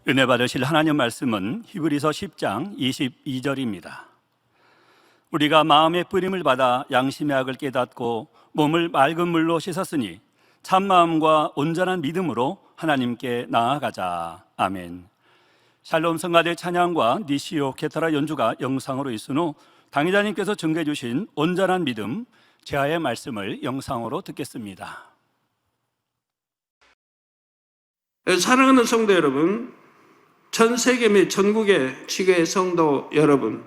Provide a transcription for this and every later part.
은혜 받으실 하나님 말씀은 히브리서 10장 22절입니다. 우리가 마음의 뿌림을 받아 양심의 악을 깨닫고 몸을 맑은 물로 씻었으니 참마음과 온전한 믿음으로 하나님께 나아가자. 아멘. 샬롬 성가대 찬양과 니시오 케타라 연주가 영상으로 있은 후 당회자님께서 증거해 주신 온전한 믿음 제아의 말씀을 영상으로 듣겠습니다. 사랑하는 성도 여러분, 전 세계 및 전국의 지교의 성도 여러분,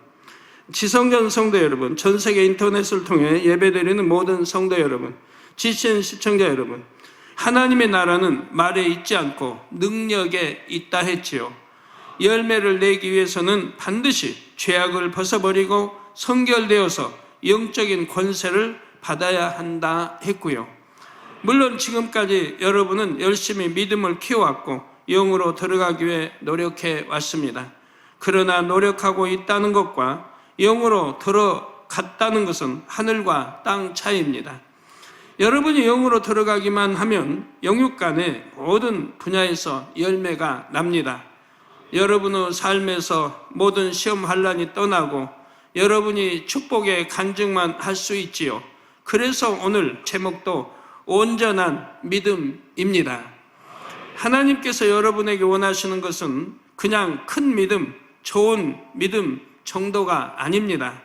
지성전 성도 여러분, 전 세계 인터넷을 통해 예배드리는 모든 성도 여러분, GCN 시청자 여러분, 하나님의 나라는 말에 있지 않고 능력에 있다 했지요. 열매를 내기 위해서는 반드시 죄악을 벗어버리고 성결되어서 영적인 권세를 받아야 한다 했고요. 물론 지금까지 여러분은 열심히 믿음을 키워왔고 영으로 들어가기 위해 노력해 왔습니다. 그러나 노력하고 있다는 것과 영으로 들어갔다는 것은 하늘과 땅 차이입니다. 여러분이 영으로 들어가기만 하면 영육 간의 모든 분야에서 열매가 납니다. 여러분의 삶에서 모든 시험 환난이 떠나고 여러분이 축복의 간증만 할 수 있지요. 그래서 오늘 제목도 온전한 믿음입니다. 하나님께서 여러분에게 원하시는 것은 그냥 큰 믿음, 좋은 믿음 정도가 아닙니다.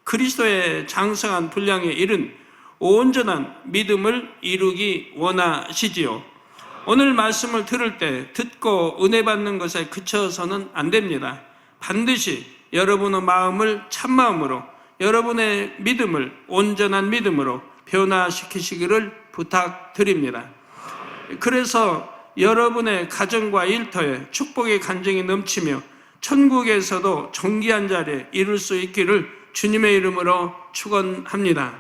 그리스도의 장성한 분량에 이른 온전한 믿음을 이루기 원하시지요. 오늘 말씀을 들을 때 듣고 은혜 받는 것에 그쳐서는 안 됩니다. 반드시 여러분의 마음을 참마음으로, 여러분의 믿음을 온전한 믿음으로 변화시키시기를 부탁드립니다. 그래서 여러분의 가정과 일터에 축복의 간증이 넘치며 천국에서도 존귀한 자리에 이룰 수 있기를 주님의 이름으로 축원합니다.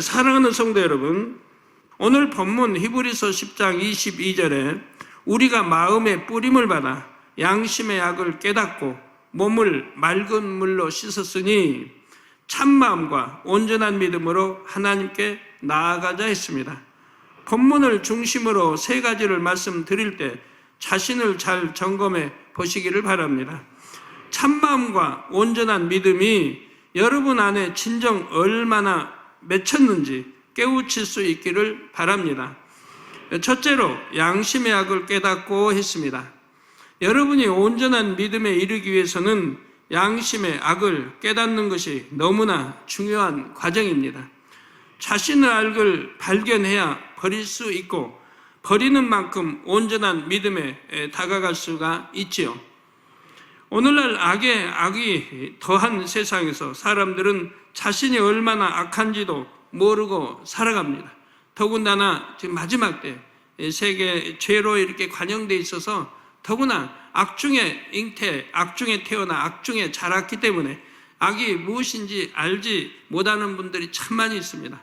사랑하는 성도 여러분, 오늘 본문 히브리서 10장 22절에 우리가 마음의 뿌림을 받아 양심의 악을 깨닫고 몸을 맑은 물로 씻었으니 참마음과 온전한 믿음으로 하나님께 나아가자 했습니다. 본문을 중심으로 세 가지를 말씀드릴 때 자신을 잘 점검해 보시기를 바랍니다. 참마음과 온전한 믿음이 여러분 안에 진정 얼마나 맺혔는지 깨우칠 수 있기를 바랍니다. 첫째로 양심의 악을 깨닫고 했습니다. 여러분이 온전한 믿음에 이르기 위해서는 양심의 악을 깨닫는 것이 너무나 중요한 과정입니다. 자신의 악을 발견해야 버릴 수 있고 버리는 만큼 온전한 믿음에 다가갈 수가 있지요. 오늘날 악이 더한 세상에서 사람들은 자신이 얼마나 악한지도 모르고 살아갑니다. 더군다나 지금 마지막 때 세계 죄로 이렇게 관영돼 있어서 더구나 악 중에 잉태, 악 중에 태어나 악 중에 자랐기 때문에 악이 무엇인지 알지 못하는 분들이 참 많이 있습니다.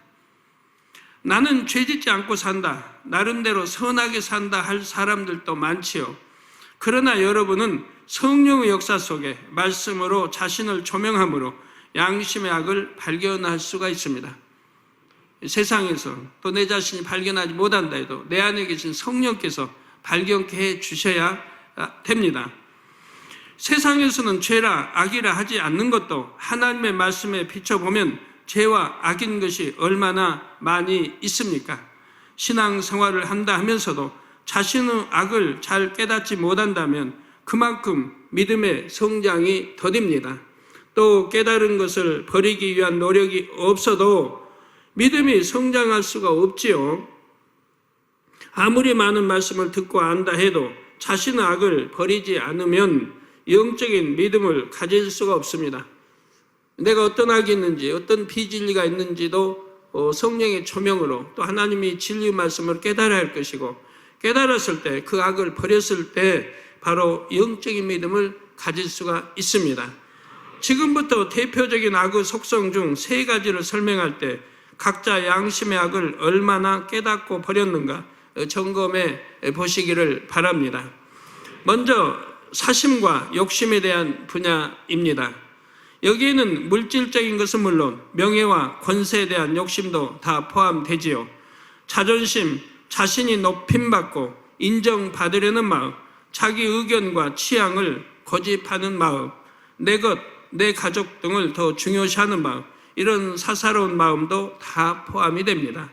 나는 죄짓지 않고 산다, 나름대로 선하게 산다 할 사람들도 많지요. 그러나 여러분은 성령의 역사 속에 말씀으로 자신을 조명함으로 양심의 악을 발견할 수가 있습니다. 세상에서 또 내 자신이 발견하지 못한다 해도 내 안에 계신 성령께서 발견케 해 주셔야 됩니다. 세상에서는 죄라 악이라 하지 않는 것도 하나님의 말씀에 비춰보면 죄와 악인 것이 얼마나 많이 있습니까? 신앙생활을 한다 하면서도 자신의 악을 잘 깨닫지 못한다면 그만큼 믿음의 성장이 더딥니다. 또 깨달은 것을 버리기 위한 노력이 없어도 믿음이 성장할 수가 없지요. 아무리 많은 말씀을 듣고 안다 해도 자신의 악을 버리지 않으면 영적인 믿음을 가질 수가 없습니다. 내가 어떤 악이 있는지, 어떤 비진리가 있는지도 성령의 조명으로 또 하나님이 진리의 말씀을 깨달아야 할 것이고, 깨달았을 때 그 악을 버렸을 때 바로 영적인 믿음을 가질 수가 있습니다. 지금부터 대표적인 악의 속성 중 세 가지를 설명할 때 각자 양심의 악을 얼마나 깨닫고 버렸는가 점검해 보시기를 바랍니다. 먼저 사심과 욕심에 대한 분야입니다. 여기에는 물질적인 것은 물론 명예와 권세에 대한 욕심도 다 포함되지요. 자존심, 자신이 높임받고 인정받으려는 마음, 자기 의견과 취향을 고집하는 마음, 내 것, 내 가족 등을 더 중요시하는 마음, 이런 사사로운 마음도 다 포함이 됩니다.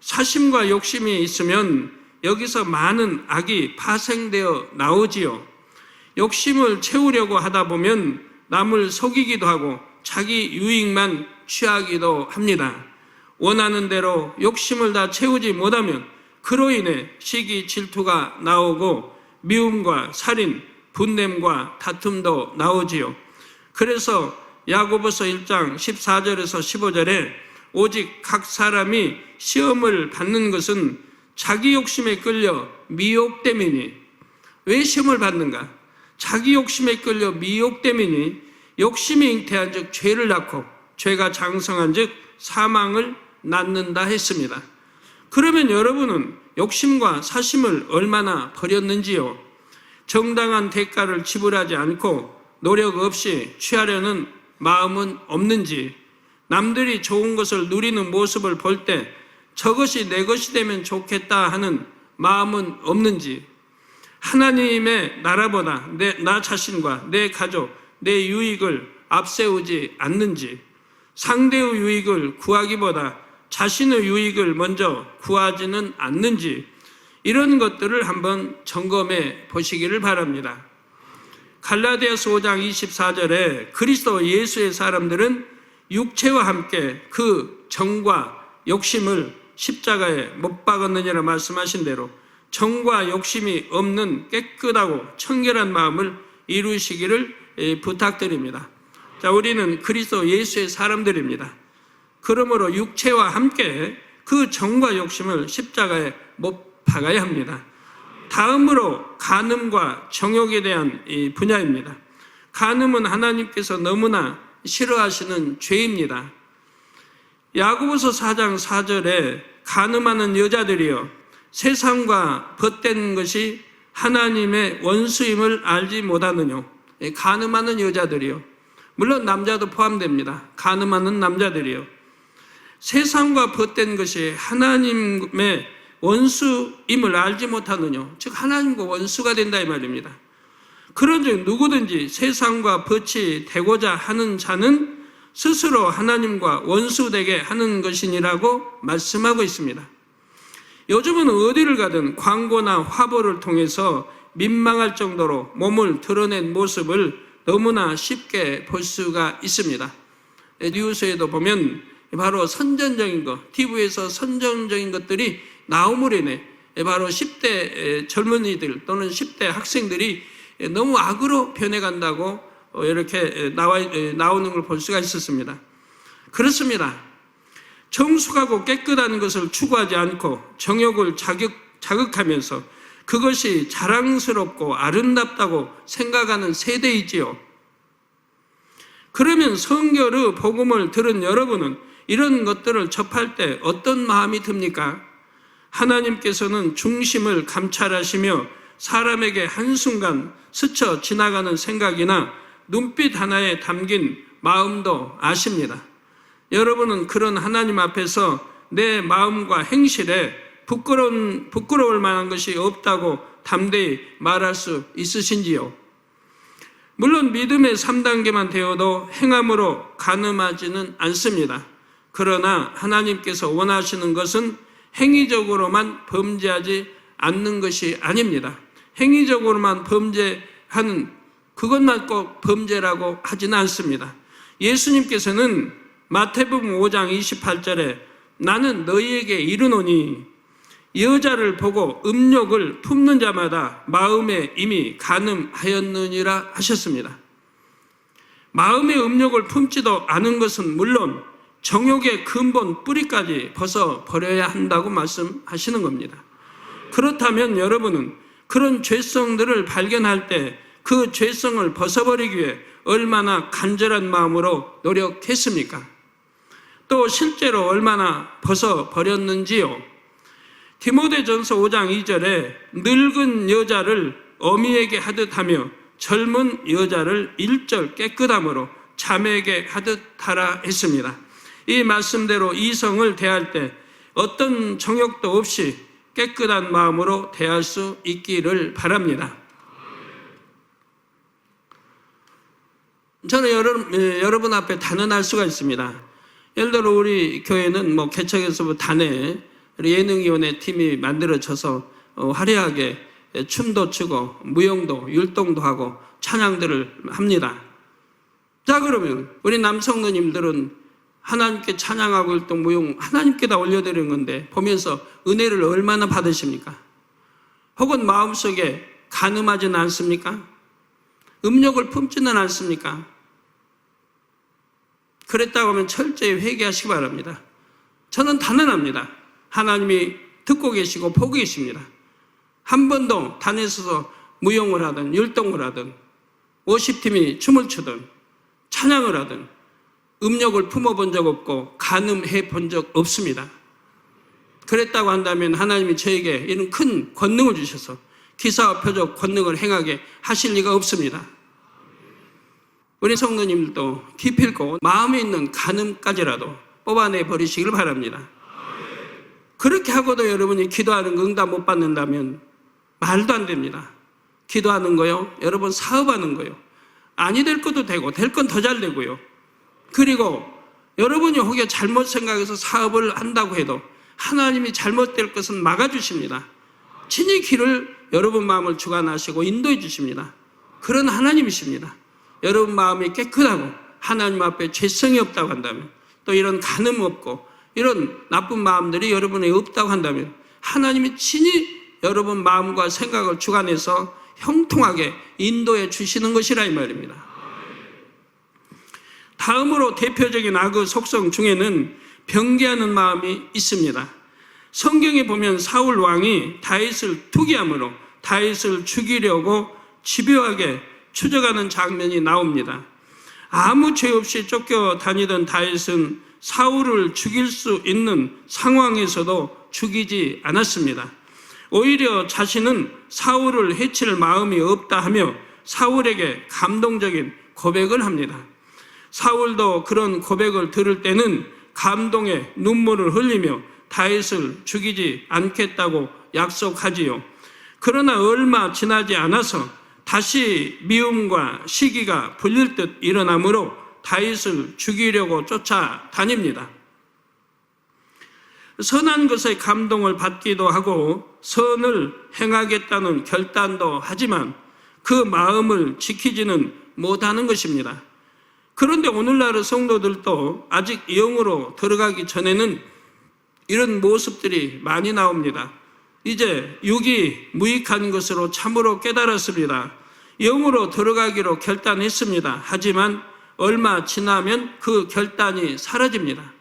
사심과 욕심이 있으면 여기서 많은 악이 파생되어 나오지요. 욕심을 채우려고 하다 보면 남을 속이기도 하고 자기 유익만 취하기도 합니다. 원하는 대로 욕심을 다 채우지 못하면 그로 인해 시기 질투가 나오고 미움과 살인, 분냄과 다툼도 나오지요. 그래서 야고보서 1장 14절에서 15절에 오직 각 사람이 시험을 받는 것은 자기 욕심에 끌려 미혹됨이니. 왜 시험을 받는가? 자기 욕심에 끌려 미혹됨이니 욕심이 잉태한 즉 죄를 낳고 죄가 장성한 즉 사망을 낳는다 했습니다. 그러면 여러분은 욕심과 사심을 얼마나 버렸는지요? 정당한 대가를 지불하지 않고 노력 없이 취하려는 마음은 없는지, 남들이 좋은 것을 누리는 모습을 볼 때 저것이 내 것이 되면 좋겠다 하는 마음은 없는지, 하나님의 나라보다 나 자신과 내 가족, 내 유익을 앞세우지 않는지, 상대의 유익을 구하기보다 자신의 유익을 먼저 구하지는 않는지, 이런 것들을 한번 점검해 보시기를 바랍니다. 갈라디아서 5장 24절에 그리스도 예수의 사람들은 육체와 함께 그 정과 욕심을 십자가에 못 박았느니라 말씀하신 대로 정과 욕심이 없는 깨끗하고 청결한 마음을 이루시기를 부탁드립니다. 자, 우리는 그리스도 예수의 사람들입니다. 그러므로 육체와 함께 그 정과 욕심을 십자가에 못 박아야 합니다. 다음으로 간음과 정욕에 대한 분야입니다. 간음은 하나님께서 너무나 싫어하시는 죄입니다. 야고보서 4장 4절에 간음하는 여자들이여 세상과 벗된 것이 하나님의 원수임을 알지 못하느뇨. 간음하는 여자들이요. 물론 남자도 포함됩니다. 간음하는 남자들이요. 세상과 벗된 것이 하나님의 원수임을 알지 못하느뇨. 즉 하나님과 원수가 된다 이 말입니다. 그런즉 누구든지 세상과 벗이 되고자 하는 자는 스스로 하나님과 원수되게 하는 것이니라고 말씀하고 있습니다. 요즘은 어디를 가든 광고나 화보를 통해서 민망할 정도로 몸을 드러낸 모습을 너무나 쉽게 볼 수가 있습니다. 뉴스에도 보면 바로 선전적인 것, TV에서 선전적인 것들이 나옴으로 인해 바로 10대 젊은이들 또는 10대 학생들이 너무 악으로 변해간다고 이렇게 나오는 걸 볼 수가 있었습니다. 그렇습니다. 정숙하고 깨끗한 것을 추구하지 않고 정욕을 자극하면서 그것이 자랑스럽고 아름답다고 생각하는 세대이지요. 그러면 성결의 복음을 들은 여러분은 이런 것들을 접할 때 어떤 마음이 듭니까? 하나님께서는 중심을 감찰하시며 사람에게 한순간 스쳐 지나가는 생각이나 눈빛 하나에 담긴 마음도 아십니다. 여러분은 그런 하나님 앞에서 내 마음과 행실에 부끄러울 만한 것이 없다고 담대히 말할 수 있으신지요? 물론 믿음의 3단계만 되어도 행함으로 가늠하지는 않습니다. 그러나 하나님께서 원하시는 것은 행위적으로만 범죄하지 않는 것이 아닙니다. 행위적으로만 범죄하는 그것만 꼭 범죄라고 하지는 않습니다. 예수님께서는 마태복음 5장 28절에 나는 너희에게 이르노니 여자를 보고 음욕을 품는 자마다 마음에 이미 간음하였느니라 하셨습니다. 마음의 음욕을 품지도 않은 것은 물론 정욕의 근본 뿌리까지 벗어버려야 한다고 말씀하시는 겁니다. 그렇다면 여러분은 그런 죄성들을 발견할 때 그 죄성을 벗어버리기 위해 얼마나 간절한 마음으로 노력했습니까? 또 실제로 얼마나 벗어버렸는지요? 디모데전서 5장 2절에 늙은 여자를 어미에게 하듯 하며 젊은 여자를 일절 깨끗함으로 자매에게 하듯 하라 했습니다. 이 말씀대로 이성을 대할 때 어떤 정욕도 없이 깨끗한 마음으로 대할 수 있기를 바랍니다. 저는 여러분 앞에 단언할 수가 있습니다. 예를 들어 우리 교회는 뭐 개척에서부터 단회 예능위원회 팀이 만들어져서 화려하게 춤도 추고 무용도 율동도 하고 찬양들을 합니다. 자, 그러면 우리 남성노님들은 하나님께 찬양하고 율동 무용 하나님께 다 올려드리는 건데 보면서 은혜를 얼마나 받으십니까? 혹은 마음속에 간음하지는 않습니까? 음욕을 품지는 않습니까? 그랬다고 하면 철저히 회개하시기 바랍니다. 저는 단언합니다. 하나님이 듣고 계시고 보고 계십니다. 한 번도 단에 서서 무용을 하든 율동을 하든 50팀이 춤을 추든 찬양을 하든 음욕을 품어본 적 없고 간음해 본 적 없습니다. 그랬다고 한다면 하나님이 저에게 이런 큰 권능을 주셔서 기사와 표적 권능을 행하게 하실 리가 없습니다. 우리 성도님들도 기필코 마음에 있는 간음까지라도 뽑아내 버리시길 바랍니다. 그렇게 하고도 여러분이 기도하는 거 응답 못 받는다면 말도 안 됩니다. 기도하는 거요, 여러분 사업하는 거요, 아니 될 것도 되고 될 건 더 잘 되고요. 그리고 여러분이 혹여 잘못 생각해서 사업을 한다고 해도 하나님이 잘못될 것은 막아주십니다. 친히 길을 여러분 마음을 주관하시고 인도해 주십니다. 그런 하나님이십니다. 여러분 마음이 깨끗하고 하나님 앞에 죄성이 없다고 한다면, 또 이런 간음 없고 이런 나쁜 마음들이 여러분에 없다고 한다면 하나님이 친히 여러분 마음과 생각을 주관해서 형통하게 인도해 주시는 것이라 이 말입니다. 다음으로 대표적인 악의 속성 중에는 변개하는 마음이 있습니다. 성경에 보면 사울 왕이 다윗을 투기함으로 다윗을 죽이려고 집요하게 추적하는 장면이 나옵니다. 아무 죄 없이 쫓겨다니던 다윗은 사울을 죽일 수 있는 상황에서도 죽이지 않았습니다. 오히려 자신은 사울을 해칠 마음이 없다 하며 사울에게 감동적인 고백을 합니다. 사울도 그런 고백을 들을 때는 감동의 눈물을 흘리며 다윗을 죽이지 않겠다고 약속하지요. 그러나 얼마 지나지 않아서 다시 미움과 시기가 불릴 듯 일어나므로 다윗을 죽이려고 쫓아다닙니다. 선한 것에 감동을 받기도 하고 선을 행하겠다는 결단도 하지만 그 마음을 지키지는 못하는 것입니다. 그런데 오늘날의 성도들도 아직 영으로 들어가기 전에는 이런 모습들이 많이 나옵니다. 이제 육이 무익한 것으로 참으로 깨달았습니다. 영으로 들어가기로 결단했습니다. 하지만 얼마 지나면 그 결단이 사라집니다.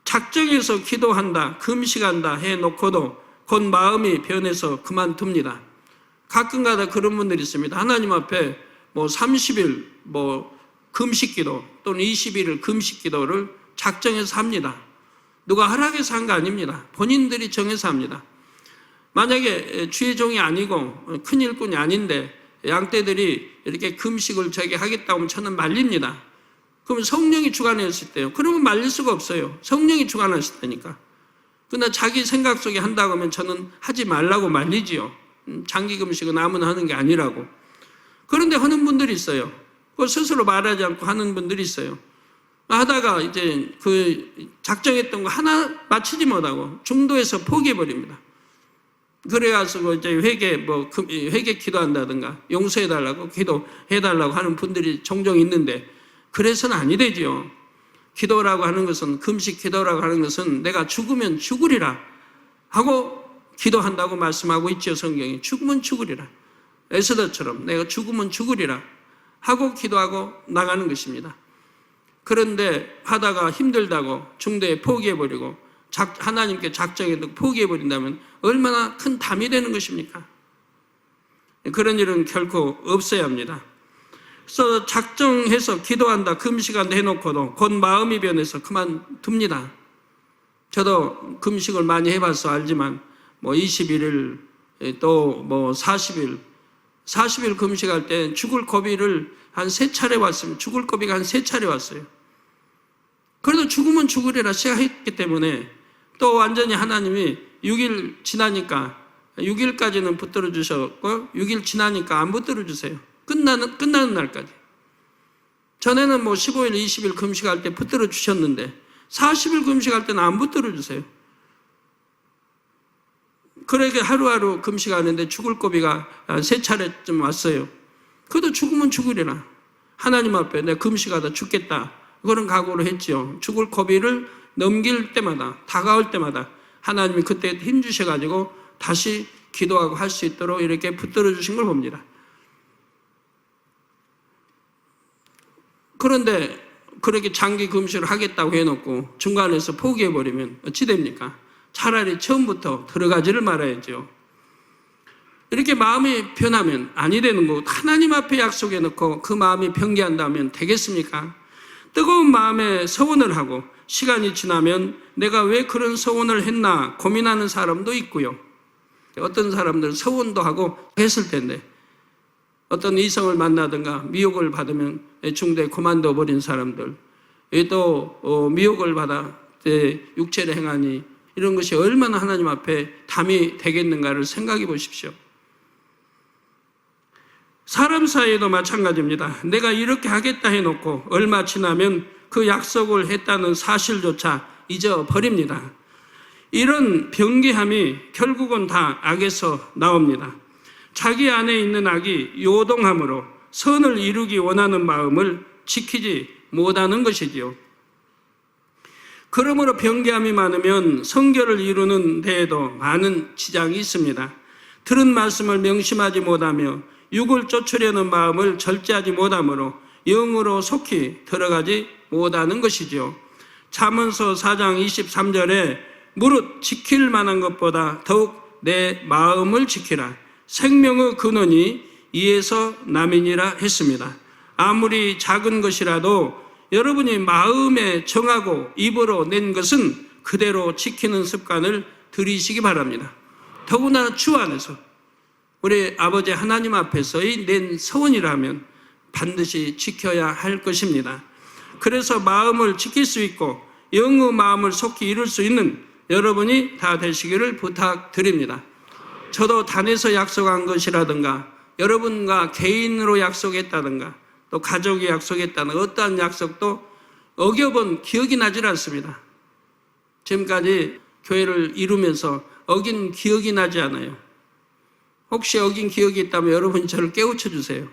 작정해서 기도한다, 금식한다 해놓고도 곧 마음이 변해서 그만둡니다. 가끔가다 그런 분들이 있습니다. 하나님 앞에 30일 금식기도 또는 21일 금식기도를 작정해서 합니다. 누가 허락해서 한 거 아닙니다. 본인들이 정해서 합니다. 만약에 주의 종이 아니고 큰 일꾼이 아닌데 양떼들이 이렇게 금식을 하겠다고 하면 저는 말립니다. 그럼 성령이 주관했을 때요. 그러면 말릴 수가 없어요. 성령이 주관하실 때니까. 그러나 자기 생각 속에 한다고 하면 저는 하지 말라고 말리지요. 장기 금식은 아무나 하는 게 아니라고. 그런데 하는 분들이 있어요. 그걸 스스로 말하지 않고 하는 분들이 있어요. 하다가 이제 그 작정했던 거 하나 마치지 못하고 중도에서 포기해버립니다. 그래가지고 이제 회개 기도한다든가 용서해달라고 기도해달라고 하는 분들이 종종 있는데 그래서는 아니 되지요. 기도라고 하는 것은, 금식 기도라고 하는 것은 내가 죽으면 죽으리라 하고 기도한다고 말씀하고 있죠. 성경이. 죽으면 죽으리라. 에스더처럼 내가 죽으면 죽으리라 하고 기도하고 나가는 것입니다. 그런데 하다가 힘들다고 중도에 포기해버리고 하나님께 작정해도 포기해버린다면 얼마나 큰 담이 되는 것입니까? 그런 일은 결코 없어야 합니다. 그래서 작정해서 기도한다, 금식한다 해놓고도 곧 마음이 변해서 그만둡니다. 저도 금식을 많이 해봐서 알지만 21일 또 40일 금식할 때 죽을 고비를 한 3차례 왔습니다. 죽을 고비가 한 3차례 왔어요. 그래도 죽으면 죽으리라 생각했기 때문에 또 완전히 하나님이 6일 지나니까 6일까지는 붙들어 주셨고 6일 지나니까 안 붙들어 주세요. 끝나는 날까지. 전에는 뭐 15일, 20일 금식할 때 붙들어 주셨는데 40일 금식할 때는 안 붙들어 주세요. 그러게 하루하루 금식하는데 죽을 고비가 3차례쯤 왔어요. 그래도 죽으면 죽으리라. 하나님 앞에 내가 금식하다 죽겠다. 그런 각오로 했죠. 죽을 고비를 넘길 때마다, 다가올 때마다 하나님이 그때 힘 주셔가지고 다시 기도하고 할 수 있도록 이렇게 붙들어 주신 걸 봅니다. 그런데 그렇게 장기 금식을 하겠다고 해놓고 중간에서 포기해버리면 어찌 됩니까? 차라리 처음부터 들어가지를 말아야죠. 이렇게 마음이 변하면 아니 되는 거고 하나님 앞에 약속해 놓고 그 마음이 변개한다면 되겠습니까? 뜨거운 마음에 서원을 하고 시간이 지나면 내가 왜 그런 서원을 했나 고민하는 사람도 있고요. 어떤 사람들은 서원도 하고 했을 텐데 어떤 이성을 만나든가 미혹을 받으면 중도에 그만둬 버린 사람들, 또 미혹을 받아 육체를 행하니 이런 것이 얼마나 하나님 앞에 담이 되겠는가를 생각해 보십시오. 사람 사이에도 마찬가지입니다. 내가 이렇게 하겠다 해놓고 얼마 지나면 그 약속을 했다는 사실조차 잊어버립니다. 이런 변개함이 결국은 다 악에서 나옵니다. 자기 안에 있는 악이 요동함으로 선을 이루기 원하는 마음을 지키지 못하는 것이지요. 그러므로 변개함이 많으면 성결을 이루는 데에도 많은 지장이 있습니다. 들은 말씀을 명심하지 못하며 육을 쫓으려는 마음을 절제하지 못하므로 영으로 속히 들어가지 못하는 것이지요. 잠언서 4장 23절에 무릇 지킬 만한 것보다 더욱 내 마음을 지키라. 생명의 근원이 이에서 남이니라 했습니다. 아무리 작은 것이라도 여러분이 마음에 정하고 입으로 낸 것은 그대로 지키는 습관을 들이시기 바랍니다. 더구나 주 안에서 우리 아버지 하나님 앞에서의 낸 서원이라면 반드시 지켜야 할 것입니다. 그래서 마음을 지킬 수 있고 영의 마음을 속히 이룰 수 있는 여러분이 다 되시기를 부탁드립니다. 저도 단에서 약속한 것이라든가 여러분과 개인으로 약속했다든가 또 가족이 약속했다는 어떠한 약속도 어겨본 기억이 나질 않습니다. 지금까지 교회를 이루면서 어긴 기억이 나지 않아요. 혹시 어긴 기억이 있다면 여러분이 저를 깨우쳐 주세요.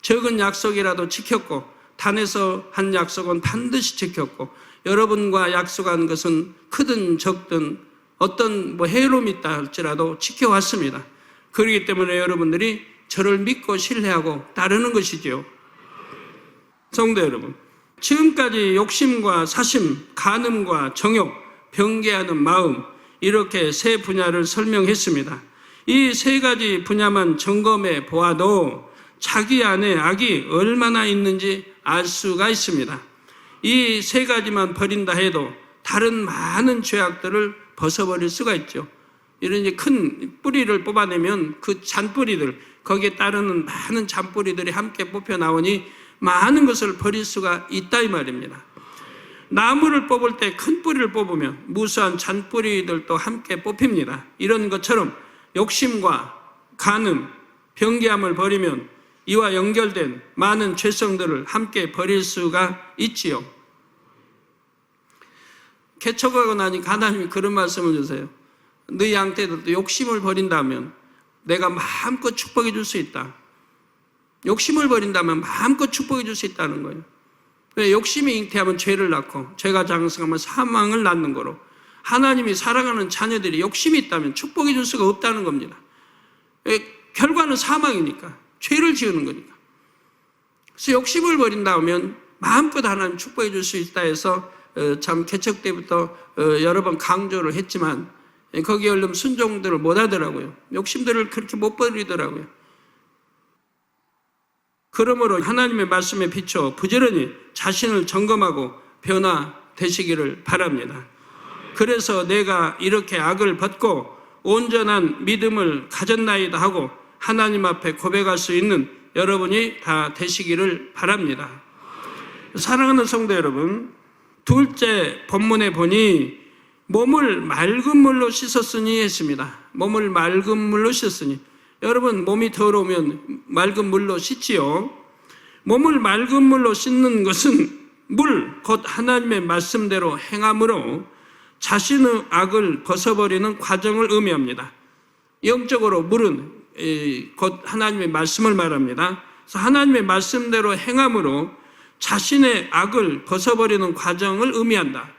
적은 약속이라도 지켰고 단에서 한 약속은 반드시 지켰고 여러분과 약속한 것은 크든 적든 어떤 해로움이 있다 할지라도 지켜왔습니다. 그렇기 때문에 여러분들이 저를 믿고 신뢰하고 따르는 것이지요. 성도 여러분, 지금까지 욕심과 사심, 간음과 정욕, 변개하는 마음 이렇게 세 분야를 설명했습니다. 이 세 가지 분야만 점검해 보아도 자기 안에 악이 얼마나 있는지 알 수가 있습니다. 이 세 가지만 버린다 해도 다른 많은 죄악들을 벗어버릴 수가 있죠. 이런 이제 큰 뿌리를 뽑아내면 그 잔뿌리들, 거기에 따르는 많은 잔뿌리들이 함께 뽑혀 나오니 많은 것을 버릴 수가 있다 이 말입니다. 나무를 뽑을 때 큰 뿌리를 뽑으면 무수한 잔뿌리들도 함께 뽑힙니다. 이런 것처럼 욕심과 간음, 변개함을 버리면 이와 연결된 많은 죄성들을 함께 버릴 수가 있지요. 개척하고 나니 하나님이 그런 말씀을 주세요. 너희 양떼들도 욕심을 버린다면 내가 마음껏 축복해 줄 수 있다. 욕심을 버린다면 마음껏 축복해 줄 수 있다는 거예요. 왜? 욕심이 잉태하면 죄를 낳고 죄가 장성하면 사망을 낳는 거로 하나님이 사랑하는 자녀들이 욕심이 있다면 축복해 줄 수가 없다는 겁니다. 왜? 결과는 사망이니까 죄를 지으는 거니까. 그래서 욕심을 버린다면 마음껏 하나님 축복해 줄 수 있다 해서 참 개척 때부터 여러 번 강조를 했지만 거기에 얼른 순종들을 못 하더라고요. 욕심들을 그렇게 못 버리더라고요. 그러므로 하나님의 말씀에 비춰 부지런히 자신을 점검하고 변화되시기를 바랍니다. 그래서 내가 이렇게 악을 벗고 온전한 믿음을 가졌나이다 하고 하나님 앞에 고백할 수 있는 여러분이 다 되시기를 바랍니다. 사랑하는 성도 여러분, 둘째 본문에 보니 몸을 맑은 물로 씻었으니 했습니다. 몸을 맑은 물로 씻었으니. 여러분 몸이 더러우면 맑은 물로 씻지요. 몸을 맑은 물로 씻는 것은 물, 곧 하나님의 말씀대로 행함으로 자신의 악을 벗어버리는 과정을 의미합니다. 영적으로 물은 곧 하나님의 말씀을 말합니다. 그래서 하나님의 말씀대로 행함으로 자신의 악을 벗어버리는 과정을 의미한다.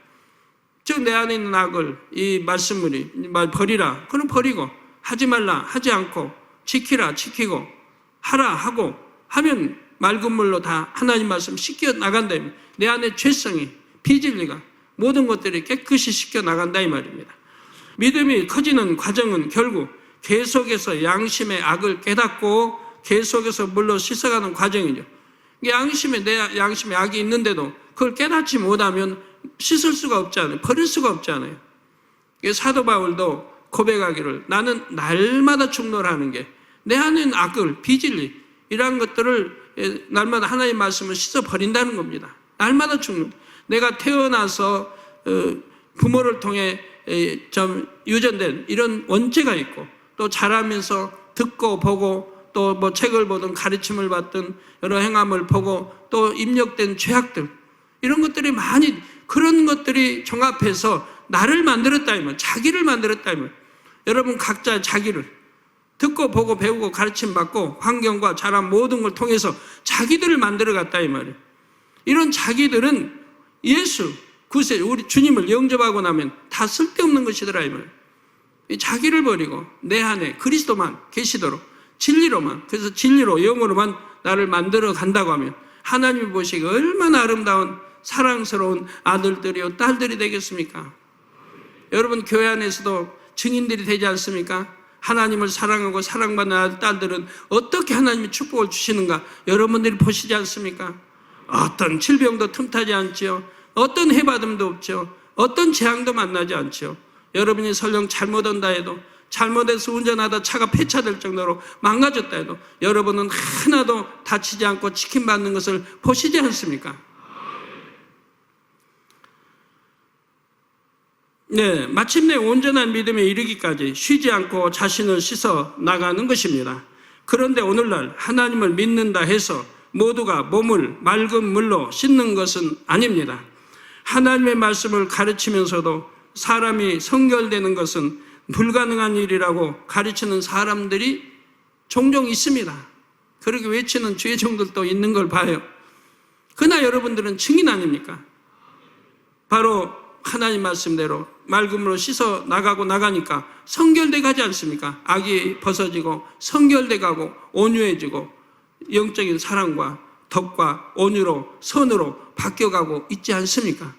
즉 내 안에 있는 악을 이 말씀물이 버리라, 그럼 버리고, 하지 말라 하지 않고, 지키라 지키고, 하라 하고 하면 맑은 물로 다 하나님 말씀 씻겨 나간다. 내 안에 죄성이, 비진리가, 모든 것들이 깨끗이 씻겨 나간다 이 말입니다. 믿음이 커지는 과정은 결국 계속해서 양심의 악을 깨닫고 계속해서 물로 씻어가는 과정이죠. 양심에, 내 양심에 악이 있는데도 그걸 깨닫지 못하면 씻을 수가 없잖아요. 버릴 수가 없잖아요. 사도 바울도 고백하기를, 나는 날마다 충돌하는 게 내 안에 있는 악을, 비진리 이러한 것들을 날마다 하나님의 말씀을 씻어버린다는 겁니다. 날마다 충돌. 내가 태어나서 부모를 통해 좀 유전된 이런 원죄가 있고, 또 자라면서 듣고 보고 또 뭐 책을 보든 가르침을 받든 여러 행함을 보고 또 입력된 죄악들, 이런 것들이 많이, 그런 것들이 종합해서 나를 만들었다 이면, 자기를 만들었다 이면, 여러분 각자 자기를 듣고 보고 배우고 가르침 받고 환경과 자란 모든 걸 통해서 자기들을 만들어 갔다 이 말이에요. 이런 자기들은 예수 구세 우리 주님을 영접하고 나면 다 쓸데없는 것이더라 이 말이에요. 자기를 버리고 내 안에 그리스도만 계시도록 진리로만, 그래서 진리로 영으로만 나를 만들어 간다고 하면 하나님이 보시기에 얼마나 아름다운 사랑스러운 아들들이요 딸들이 되겠습니까? 여러분 교회 안에서도 증인들이 되지 않습니까? 하나님을 사랑하고 사랑받는 아들 딸들은 어떻게 하나님이 축복을 주시는가 여러분들이 보시지 않습니까? 어떤 질병도 틈타지 않지요. 어떤 해받음도 없죠. 어떤 재앙도 만나지 않죠. 여러분이 설령 잘못한다 해도, 잘못해서 운전하다 차가 폐차될 정도로 망가졌다 해도 여러분은 하나도 다치지 않고 지킴받는 것을 보시지 않습니까? 네, 마침내 온전한 믿음에 이르기까지 쉬지 않고 자신을 씻어 나가는 것입니다. 그런데 오늘날 하나님을 믿는다 해서 모두가 몸을 맑은 물로 씻는 것은 아닙니다. 하나님의 말씀을 가르치면서도 사람이 성결되는 것은 불가능한 일이라고 가르치는 사람들이 종종 있습니다. 그렇게 외치는 주의 종들도 있는 걸 봐요. 그러나 여러분들은 증인 아닙니까? 바로 하나님 말씀대로 맑은 물로 씻어 나가고 나가니까 성결돼 가지 않습니까? 악이 벗어지고 성결돼 가고 온유해지고 영적인 사랑과 덕과 온유로 선으로 바뀌어가고 있지 않습니까?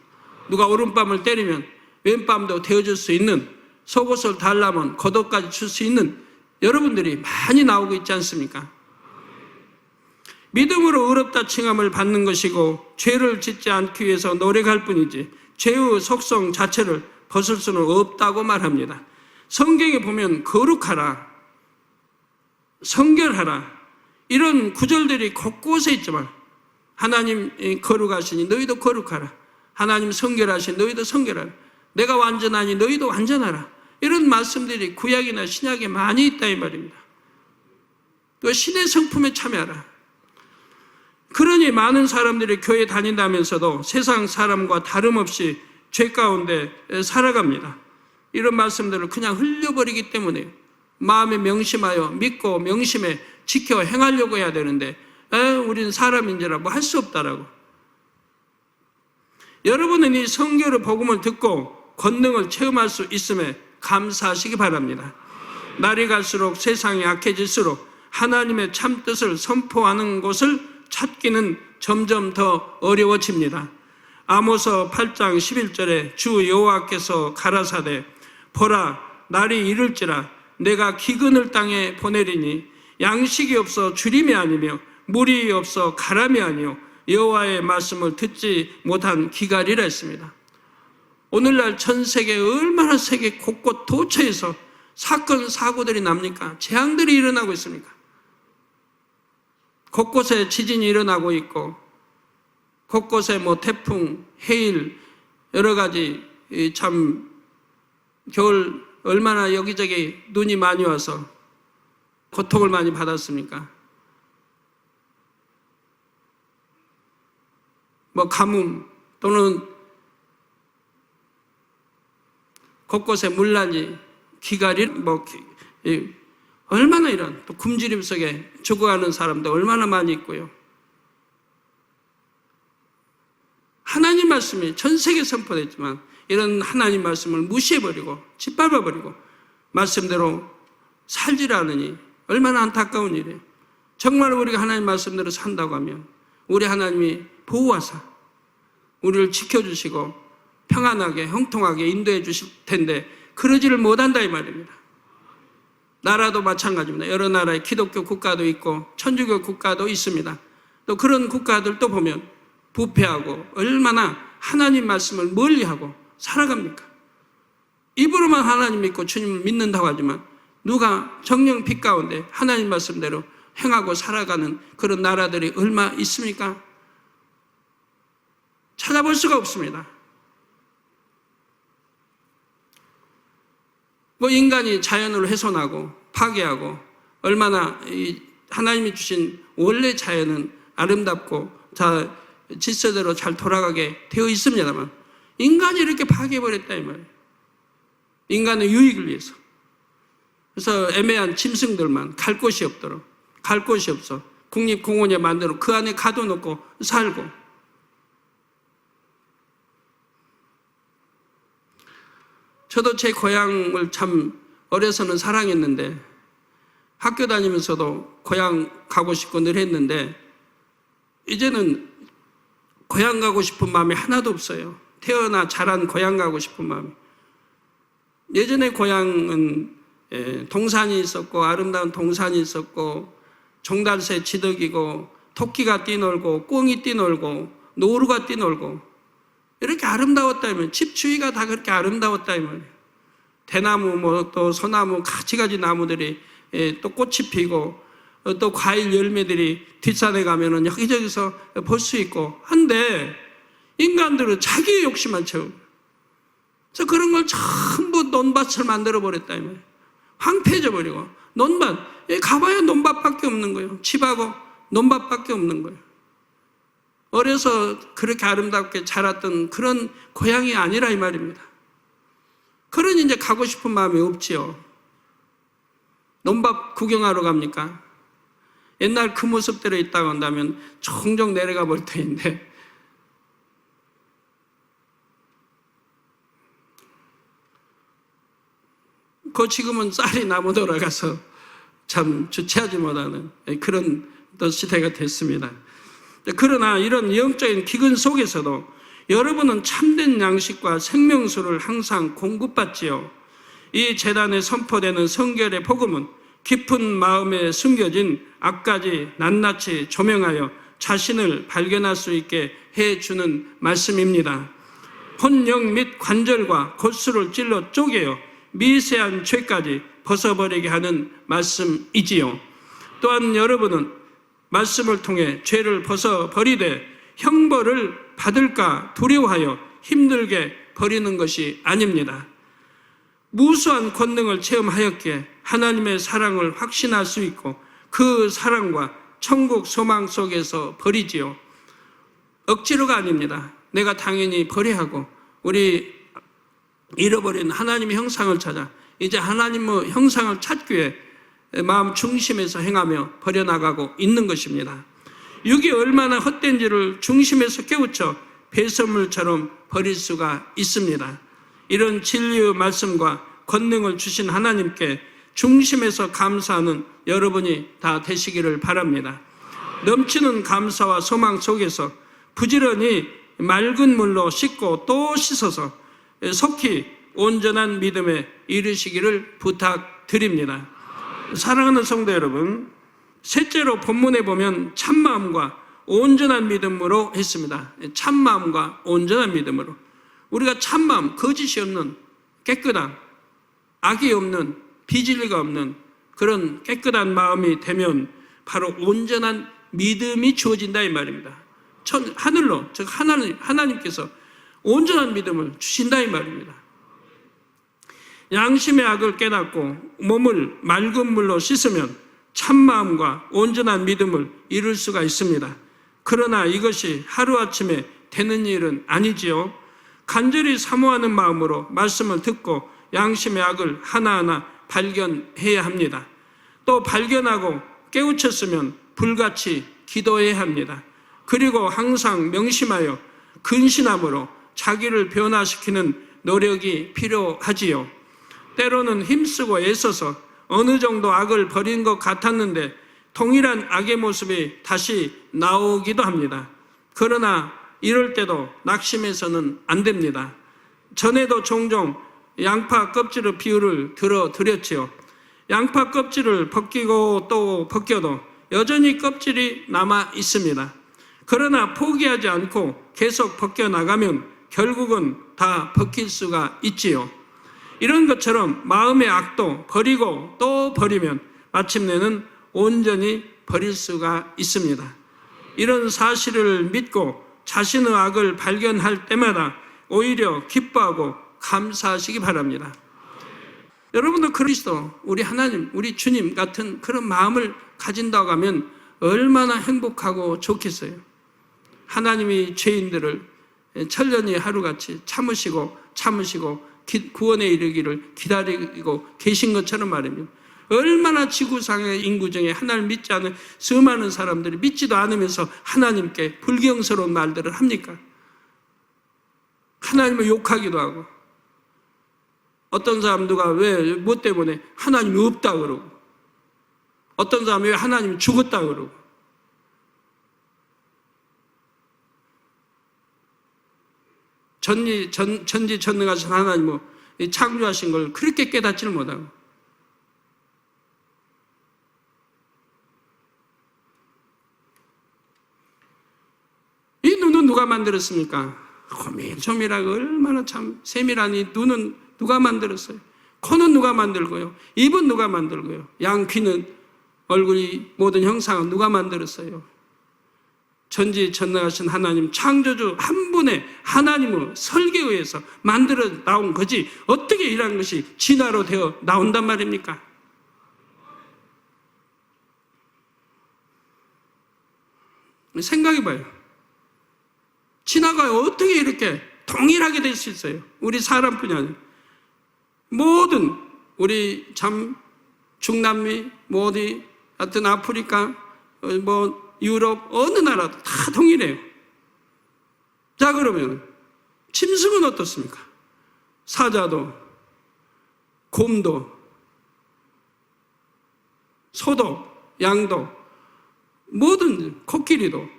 누가 오른밤을 때리면 왼밤도 되어줄 수 있는, 속옷을 달라면 겉옷까지 줄 수 있는 여러분들이 많이 나오고 있지 않습니까? 믿음으로 의롭다 칭함을 받는 것이고 죄를 짓지 않기 위해서 노력할 뿐이지 죄의 속성 자체를 벗을 수는 없다고 말합니다. 성경에 보면 거룩하라, 성결하라 이런 구절들이 곳곳에 있지만 하나님 거룩하시니 너희도 거룩하라, 하나님 성결하시니 너희도 성결하라, 내가 완전하니 너희도 완전하라, 이런 말씀들이 구약이나 신약에 많이 있다 이 말입니다. 또 신의 성품에 참여하라. 그러니 많은 사람들이 교회 다닌다면서도 세상 사람과 다름없이 죄 가운데 살아갑니다. 이런 말씀들을 그냥 흘려버리기 때문에 마음에 명심하여 믿고 명심해 지켜 행하려고 해야 되는데 우리는 사람인지라 뭐 할 수 없다라고. 여러분은 이 성결의 복음을 듣고 권능을 체험할 수 있음에 감사하시기 바랍니다. 날이 갈수록 세상이 악해질수록 하나님의 참뜻을 선포하는 곳을 찾기는 점점 더 어려워집니다. 아모스 8장 11절에 주 여호와께서 가라사대 보라 날이 이를지라 내가 기근을 땅에 보내리니 양식이 없어 주림이 아니며 물이 없어 가람이 아니요 여호와의 말씀을 듣지 못한 기갈이라 했습니다. 오늘날 전 세계 얼마나 세계 곳곳 도처에서 사건 사고들이 납니까? 재앙들이 일어나고 있습니까? 곳곳에 지진이 일어나고 있고 곳곳에 뭐 태풍, 해일 여러 가지 참 겨울 얼마나 여기저기 눈이 많이 와서 고통을 많이 받았습니까? 뭐 가뭄 또는 곳곳에 물난이, 기가리, 얼마나 이런 또 굶주림 속에 죽어가는 사람도 얼마나 많이 있고요. 하나님 말씀이 전 세계에 선포됐지만 이런 하나님 말씀을 무시해버리고 짓밟아버리고 말씀대로 살지를 않으니 얼마나 안타까운 일이에요. 정말 우리가 하나님 말씀대로 산다고 하면 우리 하나님이 보호하사 우리를 지켜주시고 평안하게 형통하게 인도해 주실 텐데 그러지를 못한다 이 말입니다. 나라도 마찬가지입니다. 여러 나라의 기독교 국가도 있고 천주교 국가도 있습니다. 또 그런 국가들도 보면 부패하고 얼마나 하나님 말씀을 멀리하고 살아갑니까? 입으로만 하나님 믿고 주님을 믿는다고 하지만 누가 정령 빛 가운데 하나님 말씀대로 행하고 살아가는 그런 나라들이 얼마 있습니까? 찾아볼 수가 없습니다. 인간이 자연을 훼손하고 파괴하고 얼마나 하나님이 주신 원래 자연은 아름답고 질서대로 잘 돌아가게 되어 있습니다만 인간이 이렇게 파괴해버렸다 이 말이에요. 인간의 유익을 위해서. 그래서 애매한 짐승들만 갈 곳이 없도록, 갈 곳이 없어 국립공원에 만들어 그 안에 가둬놓고 살고. 저도 제 고향을 참 어려서는 사랑했는데 학교 다니면서도 고향 가고 싶고 늘 했는데 이제는 고향 가고 싶은 마음이 하나도 없어요. 태어나 자란 고향 가고 싶은 마음이. 예전에 고향은 동산이 있었고 아름다운 동산이 있었고 종달새 지덕이고 토끼가 뛰놀고 꿩이 뛰놀고 노루가 뛰놀고 이렇게 아름다웠다면 집 주위가 다 그렇게 아름다웠다 이 말이에요. 대나무 또 소나무 가지가지 나무들이 또 꽃이 피고 또 과일 열매들이 뒷산에 가면은 여기저기서 볼 수 있고 한데 인간들은 자기의 욕심만 채우고 그래서 그런 걸 전부 논밭을 만들어 버렸다 이 말이에요. 황폐해져 버리고 논밭 가봐야 논밭밖에 없는 거예요. 집하고 논밭밖에 없는 거예요. 어려서 그렇게 아름답게 자랐던 그런 고향이 아니라 이 말입니다. 그러니 이제 가고 싶은 마음이 없지요. 논밭 구경하러 갑니까? 옛날 그 모습대로 있다고 한다면 종종 내려가 볼 터인데 지금은 쌀이 나무 돌아가서 참 주체하지 못하는 그런 또 시대가 됐습니다. 그러나 이런 영적인 기근 속에서도 여러분은 참된 양식과 생명수를 항상 공급받지요. 이 재단에 선포되는 성결의 복음은 깊은 마음에 숨겨진 악까지 낱낱이 조명하여 자신을 발견할 수 있게 해주는 말씀입니다. 혼영 및 관절과 골수를 찔러 쪼개어 미세한 죄까지 벗어버리게 하는 말씀이지요. 또한 여러분은 말씀을 통해 죄를 벗어버리되 형벌을 받을까 두려워하여 힘들게 버리는 것이 아닙니다. 무수한 권능을 체험하였기에 하나님의 사랑을 확신할 수 있고 그 사랑과 천국 소망 속에서 버리지요. 억지로가 아닙니다. 내가 당연히 버려하고 우리 잃어버린 하나님의 형상을 찾아 이제 하나님의 형상을 찾기 위해 마음 중심에서 행하며 버려나가고 있는 것입니다. 육이 얼마나 헛된지를 중심에서 깨우쳐 배설물처럼 버릴 수가 있습니다. 이런 진리의 말씀과 권능을 주신 하나님께 중심에서 감사하는 여러분이 다 되시기를 바랍니다. 넘치는 감사와 소망 속에서 부지런히 맑은 물로 씻고 또 씻어서 속히 온전한 믿음에 이르시기를 부탁드립니다. 사랑하는 성도 여러분, 셋째로 본문에 보면 참마음과 온전한 믿음으로 했습니다. 참마음과 온전한 믿음으로. 우리가 참마음, 거짓이 없는 깨끗한, 악이 없는, 비진리가 없는 그런 깨끗한 마음이 되면 바로 온전한 믿음이 주어진다 이 말입니다. 하늘로, 즉 하나님께서 온전한 믿음을 주신다 이 말입니다. 양심의 악을 깨닫고 몸을 맑은 물로 씻으면 참마음과 온전한 믿음을 이룰 수가 있습니다. 그러나 이것이 하루아침에 되는 일은 아니지요. 간절히 사모하는 마음으로 말씀을 듣고 양심의 악을 하나하나 발견해야 합니다. 또 발견하고 깨우쳤으면 불같이 기도해야 합니다. 그리고 항상 명심하여 근신함으로 자기를 변화시키는 노력이 필요하지요. 때로는 힘쓰고 애써서 어느 정도 악을 버린 것 같았는데 동일한 악의 모습이 다시 나오기도 합니다. 그러나 이럴 때도 낙심해서는 안 됩니다. 전에도 종종 양파 껍질의 비유를 들어드렸지요. 양파 껍질을 벗기고 또 벗겨도 여전히 껍질이 남아 있습니다. 그러나 포기하지 않고 계속 벗겨나가면 결국은 다 벗길 수가 있지요. 이런 것처럼 마음의 악도 버리고 또 버리면 마침내는 온전히 버릴 수가 있습니다. 이런 사실을 믿고 자신의 악을 발견할 때마다 오히려 기뻐하고 감사하시기 바랍니다. 여러분도 그리스도, 우리 하나님, 우리 주님 같은 그런 마음을 가진다고 하면 얼마나 행복하고 좋겠어요. 하나님이 죄인들을 천년이 하루같이 참으시고 구원에 이르기를 기다리고 계신 것처럼 말입니다. 얼마나 지구상의 인구 중에 하나님을 믿지 않은 수많은 사람들이 믿지도 않으면서 하나님께 불경스러운 말들을 합니까? 하나님을 욕하기도 하고, 어떤 사람 누가 왜 뭐 때문에 하나님이 없다 그러고, 어떤 사람이 왜 하나님이 죽었다 그러고, 전지전능하신 하나님은 창조하신 걸 그렇게 깨닫지를 못하고, 이 눈은 누가 만들었습니까? 고민조밀하고 얼마나 참 세밀한 이 눈은 누가 만들었어요? 코는 누가 만들고요? 입은 누가 만들고요? 양 귀는, 얼굴이, 모든 형상은 누가 만들었어요? 전지전능하신 하나님, 창조주 한 분의 하나님의 설계에 의해서 만들어 나온 거지 어떻게 이런 것이 진화로 되어 나온단 말입니까? 생각해봐요. 진화가 어떻게 이렇게 동일하게 될 수 있어요? 우리 사람뿐이 아니라 모든 우리 참 중남미, 뭐 어디 하여튼 아프리카, 뭐 유럽 어느 나라도 다 동일해요. 자, 그러면 짐승은 어떻습니까? 사자도, 곰도, 소도, 양도, 뭐든 코끼리도,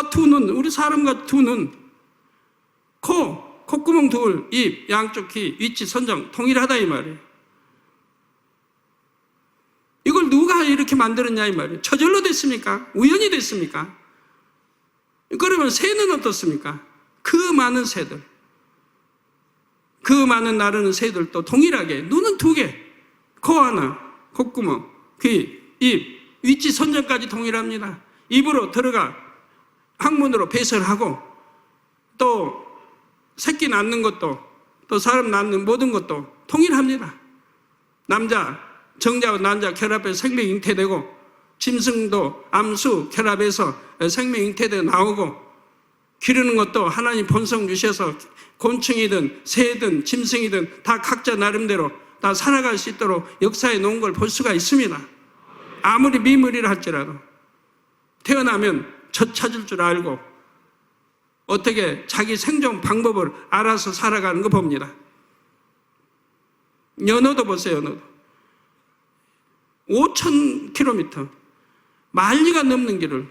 두 눈, 우리 사람과 두 눈, 콧구멍 둘, 입, 양쪽 귀, 위치, 선정 동일하다 이 말이에요. 이걸 누가 이렇게 만들었냐 이 말이에요. 저절로 됐습니까? 우연히 됐습니까? 그러면 새는 어떻습니까? 그 많은 새들, 그 많은 나르는 새들도 동일하게 눈은 두 개, 코 하나, 콧구멍, 귀, 입, 위치, 선정까지 동일합니다. 입으로 들어가 항문으로 배설하고, 또 새끼 낳는 것도, 또 사람 낳는 모든 것도 동일합니다. 정자와 난자 결합해서 생명 잉태되고, 짐승도 암수 결합해서 생명 잉태되어 나오고, 기르는 것도 하나님 본성 주셔서 곤충이든 새든 짐승이든 다 각자 나름대로 다 살아갈 수 있도록 역사해 놓은 걸 볼 수가 있습니다. 아무리 미물이라 할지라도 태어나면 젖 찾을 줄 알고 어떻게 자기 생존 방법을 알아서 살아가는 거 봅니다. 연어도 보세요. 연어도 5,000km 만리가 넘는 길을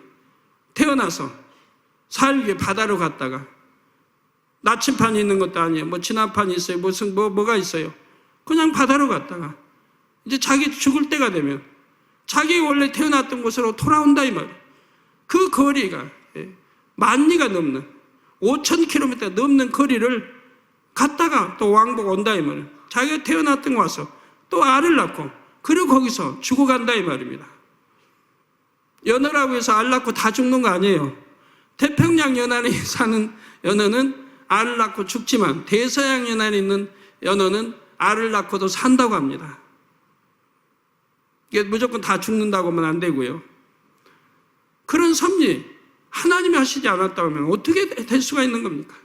태어나서 살기 위해 바다로 갔다가, 나침판이 있는 것도 아니에요. 뭐 진압판이 있어요. 무슨 뭐가 있어요. 그냥 바다로 갔다가 이제 자기 죽을 때가 되면 자기 원래 태어났던 곳으로 돌아온다 이 말이에요. 그 거리가 만리가 넘는 5,000km 넘는 거리를 갔다가 또 왕복 온다 이 말이에요. 자기가 태어났던 곳 와서 또 알을 낳고, 그리고 거기서 죽어간다 이 말입니다. 연어라고 해서 알 낳고 다 죽는 거 아니에요. 태평양 연안에 사는 연어는 알을 낳고 죽지만 대서양 연안에 있는 연어는 알을 낳고도 산다고 합니다. 이게 무조건 다 죽는다고 하면 안 되고요. 그런 섭리, 하나님이 하시지 않았다고 하면 어떻게 될 수가 있는 겁니까?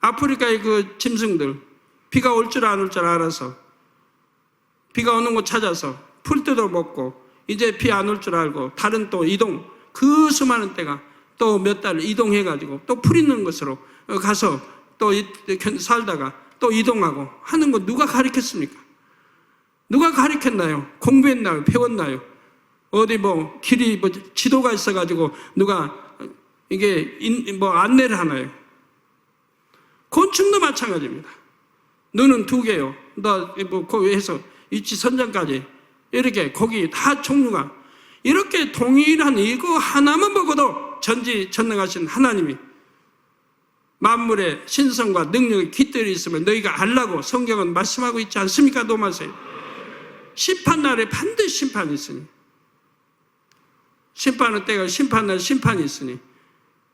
아프리카의 그 짐승들, 비가 올 줄 안 올 줄 알아서 비가 오는 곳 찾아서 풀 뜯어 먹고 이제 비 안 올 줄 알고 다른 또 이동, 그 수많은 때가 또 몇 달 이동해가지고 또 풀 있는 곳으로 가서 또 살다가 또 이동하고 하는 거 누가 가르쳤습니까? 누가 가르쳤나요? 공부했나요? 배웠나요? 어디 뭐 길이 뭐 지도가 있어가지고 누가 이게 뭐 안내를 하나요? 곤충도 마찬가지입니다. 눈은 두 개요. 뭐 거기에서 이치 선장까지 이렇게 거기 다 종류가 이렇게 동일한 이거 하나만 보고도 전지전능하신 하나님이 만물의 신성과 능력의 깃들이 있으면 너희가 알라고 성경은 말씀하고 있지 않습니까? 노마세요. 심판날에 반드시 심판이 있으니, 심판의 때가 심판날 심판이 있으니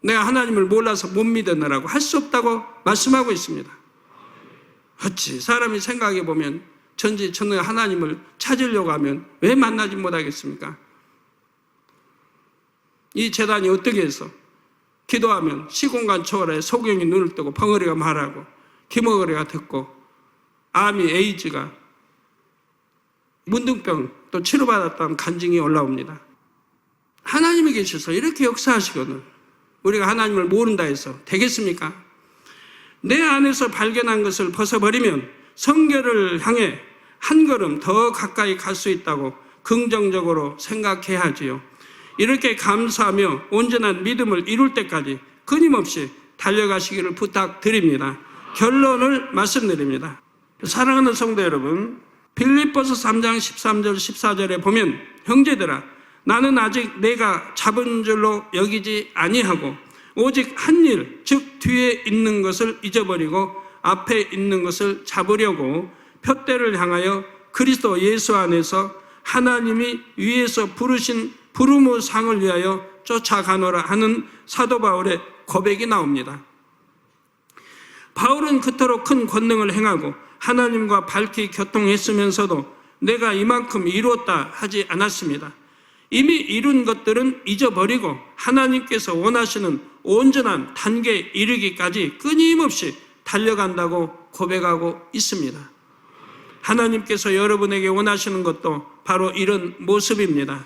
내가 하나님을 몰라서 못 믿었느라고 할 수 없다고 말씀하고 있습니다. 어찌 사람이 생각해 보면 전지전능 하나님을 찾으려고 하면 왜 만나지 못하겠습니까? 이 재단이 어떻게 해서 기도하면 시공간 초월해 소경이 눈을 뜨고 벙어리가 말하고 기머거리가 듣고 암이 에이즈가 문둥병 또 치료받았다는 간증이 올라옵니다. 하나님이 계셔서 이렇게 역사하시거늘 우리가 하나님을 모른다 해서 되겠습니까? 내 안에서 발견한 것을 벗어버리면 성결을 향해 한 걸음 더 가까이 갈 수 있다고 긍정적으로 생각해야 하지요. 이렇게 감사하며 온전한 믿음을 이룰 때까지 끊임없이 달려가시기를 부탁드립니다. 결론을 말씀드립니다. 사랑하는 성도 여러분, 빌립보서 3장 13절 14절에 보면 형제들아 나는 아직 내가 잡은 줄로 여기지 아니하고 오직 한 일, 즉 뒤에 있는 것을 잊어버리고 앞에 있는 것을 잡으려고 푯대를 향하여 그리스도 예수 안에서 하나님이 위에서 부르신 부름의 상을 위하여 쫓아가노라 하는 사도 바울의 고백이 나옵니다. 바울은 그토록 큰 권능을 행하고 하나님과 밝히 교통했으면서도 내가 이만큼 이루었다 하지 않았습니다. 이미 이룬 것들은 잊어버리고 하나님께서 원하시는 온전한 단계에 이르기까지 끊임없이 달려간다고 고백하고 있습니다. 하나님께서 여러분에게 원하시는 것도 바로 이런 모습입니다.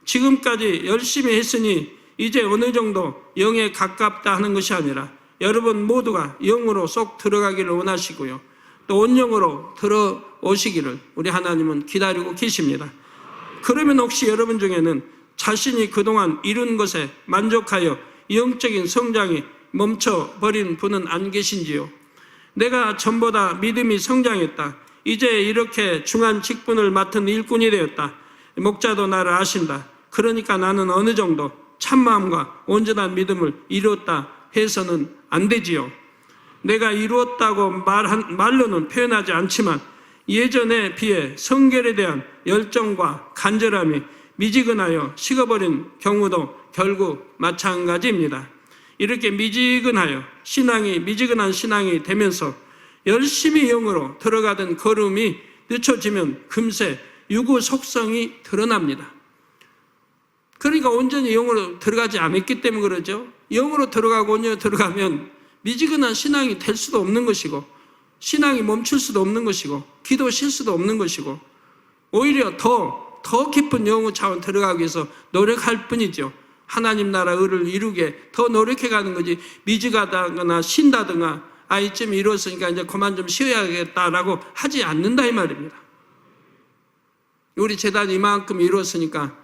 지금까지 열심히 했으니 이제 어느 정도 영에 가깝다 하는 것이 아니라 여러분 모두가 영으로 쏙 들어가기를 원하시고요. 또 온영으로 들어오시기를 우리 하나님은 기다리고 계십니다. 그러면 혹시 여러분 중에는 자신이 그동안 이룬 것에 만족하여 영적인 성장이 멈춰버린 분은 안 계신지요? 내가 전보다 믿음이 성장했다. 이제 이렇게 중한 직분을 맡은 일꾼이 되었다. 목자도 나를 아신다. 그러니까 나는 어느 정도 참마음과 온전한 믿음을 이루었다 해서는 안 되지요. 내가 이루었다고 말로는 표현하지 않지만 예전에 비해 성결에 대한 열정과 간절함이 미지근하여 식어버린 경우도 결국 마찬가지입니다. 이렇게 미지근하여 신앙이 미지근한 신앙이 되면서 열심히 영으로 들어가던 걸음이 늦춰지면 금세 유구 속성이 드러납니다. 그러니까 온전히 영으로 들어가지 않았기 때문에 그러죠. 영으로 들어가고 온전히 들어가면 미지근한 신앙이 될 수도 없는 것이고 신앙이 멈출 수도 없는 것이고 기도 쉴 수도 없는 것이고 오히려 더 깊은 영의 차원 들어가기 위해서 노력할 뿐이죠. 하나님 나라 의를 이루게 더 노력해가는 거지 미지가다거나 쉰다든가 이쯤 이루었으니까 이제 그만 좀 쉬어야겠다라고 하지 않는다 이 말입니다. 우리 재단이 이만큼 이루었으니까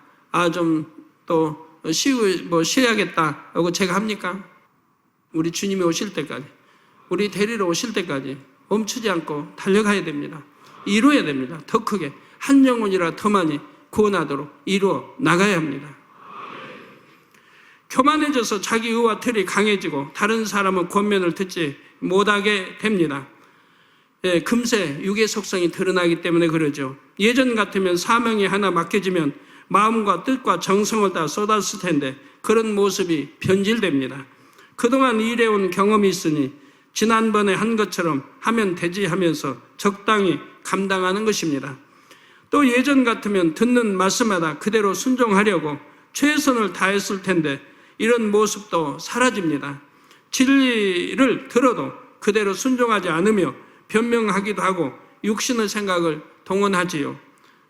좀 또 쉬어야겠다 하고 제가 합니까? 우리 주님이 오실 때까지 우리 데리러 오실 때까지 멈추지 않고 달려가야 됩니다. 이루어야 됩니다. 더 크게 한 영혼이라 더 많이 구원하도록 이루어 나가야 합니다. 교만해져서 자기 의와 틀이 강해지고 다른 사람은 권면을 듣지 못하게 됩니다. 금세 육의 속성이 드러나기 때문에 그러죠. 예전 같으면 사명이 하나 맡겨지면 마음과 뜻과 정성을 다 쏟았을 텐데 그런 모습이 변질됩니다. 그동안 일해온 경험이 있으니 지난번에 한 것처럼 하면 되지 하면서 적당히 감당하는 것입니다. 또 예전 같으면 듣는 말씀마다 그대로 순종하려고 최선을 다했을 텐데 이런 모습도 사라집니다. 진리를 들어도 그대로 순종하지 않으며 변명하기도 하고 육신의 생각을 동원하지요.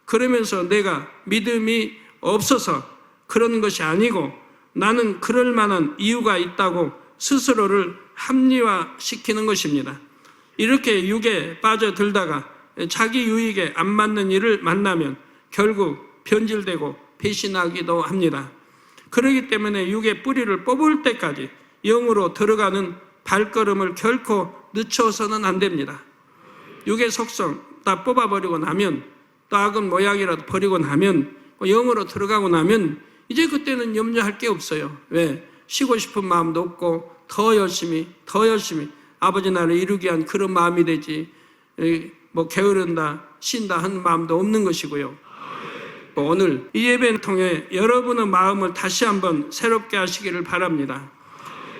그러면서 내가 믿음이 없어서 그런 것이 아니고 나는 그럴 만한 이유가 있다고 스스로를 합리화시키는 것입니다. 이렇게 육에 빠져들다가 자기 유익에 안 맞는 일을 만나면 결국 변질되고 배신하기도 합니다. 그렇기 때문에 육의 뿌리를 뽑을 때까지 영으로 들어가는 발걸음을 결코 늦춰서는 안 됩니다. 육의 속성 다 뽑아버리고 나면, 또 악은 모양이라도 버리고 나면, 영으로 들어가고 나면 이제 그때는 염려할 게 없어요. 왜? 쉬고 싶은 마음도 없고 더 열심히 아버지 나라를 이루기 위한 그런 마음이 되지, 게으른다 쉰다 하는 마음도 없는 것이고요. 오늘 이 예배를 통해 여러분의 마음을 다시 한번 새롭게 하시기를 바랍니다.